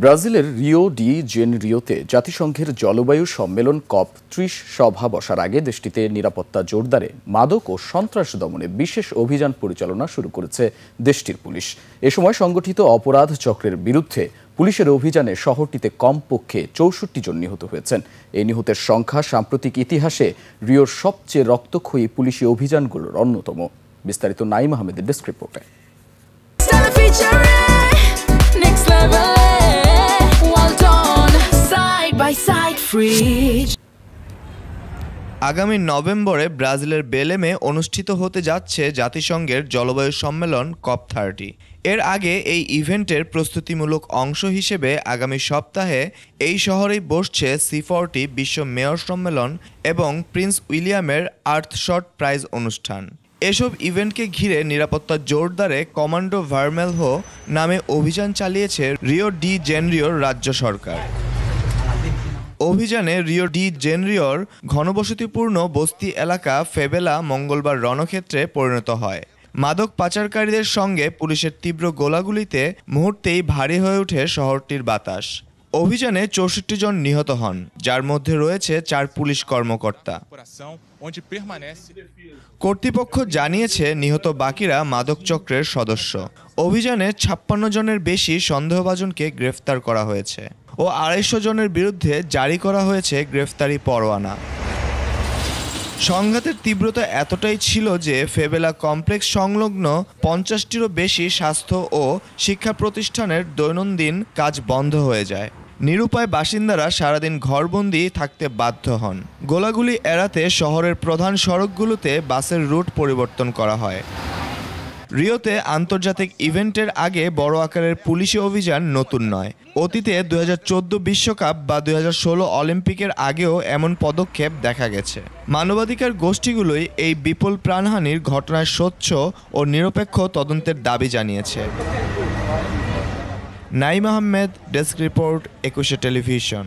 ব্রাজিলের Rio de জেনেরিওতে জাতিসংঘের জলবায়ু সম্মেলন COP30 সভা বসার আগে দেশটিতে নিরাপত্তা জোরদারে মাদক ও সন্ত্রাস দমনে বিশেষ অভিযান পরিচালনা শুরু করেছে দেশটির পুলিশ। এ সময় সংগঠিত অপরাধ চক্রের বিরুদ্ধে পুলিশের অভিযানে শহরটিতে কমপক্ষে ৬৪ জন নিহত হয়েছেন। এই নিহতের সংখ্যা সাম্প্রতিক ইতিহাসে রিওর সবচেয়ে রক্তক্ষয়ী পুলিশি অভিযানগুলোর অন্যতম। বিস্তারিত নাইম আহমেদের ডেস্ক রিপোর্টে। আগামী নভেম্বরে ব্রাজিলের বেলেমে অনুষ্ঠিত হতে যাচ্ছে জাতিসংঘের জলবায়ু সম্মেলন COP30। এর আগে এই ইভেন্টের প্রস্তুতিমূলক অংশ হিসেবে আগামী সপ্তাহে এই শহরেই বসছে C40 বিশ্ব মেয়র সম্মেলন এবং প্রিন্স উইলিয়ামের আর্থশট প্রাইজ অনুষ্ঠান। এসব ইভেন্টকে ঘিরে নিরাপত্তা জোরদারে কমান্ডো ভার্মেলহো নামে অভিযান চালিয়েছে রিও ডি জেনেরিওর রাজ্য সরকার। অভিযানে রিও ডি জেনেরিওর ঘনবসতিপূর্ণ বস্তি এলাকা ফেভেলা মঙ্গলবার রণক্ষেত্রে পরিণত হয়। মাদক পাচারকারীদের সঙ্গে পুলিশের তীব্র গোলাগুলিতে মুহূর্তেই ভারী হয়ে ওঠে শহরটির বাতাস। অভিযানে ৬৪ জন নিহত হন, যার মধ্যে রয়েছে ৪ পুলিশ কর্মকর্তা। কর্তৃপক্ষ জানিয়েছে নিহত বাকিরা মাদক চক্রের সদস্য। অভিযানে ৫৬ জনের বেশি সন্দেহভাজনকে গ্রেফতার করা হয়েছে ও ২৫০ জনের বিরুদ্ধে জারি করা হয়েছে গ্রেফতারি পরোয়ানা। সংঘাতের তীব্রতা এতটাই ছিল যে ফেভেলা কমপ্লেক্স সংলগ্ন ৫০টিরও বেশি স্বাস্থ্য ও শিক্ষা প্রতিষ্ঠানের দৈনন্দিন কাজ বন্ধ হয়ে যায়। নিরুপায় বাসিন্দারা সারাদিন ঘরবন্দি থাকতে বাধ্য হন। গোলাগুলি এড়াতে শহরের প্রধান সড়কগুলোতে বাসের রুট পরিবর্তন করা হয়। রিওতে আন্তর্জাতিক ইভেন্টের আগে বড় আকারের পুলিশি অভিযান নতুন নয়। অতীতে ২০১৪ বিশ্বকাপ বা ২০১৬ অলিম্পিকের আগেও এমন পদক্ষেপ দেখা গেছে। মানবাধিকার গোষ্ঠীগুলোই এই বিপুল প্রাণহানির ঘটনায় স্বচ্ছ ও নিরপেক্ষ তদন্তের দাবি জানিয়েছে। Naim Ahmed, desk report, ২১ television.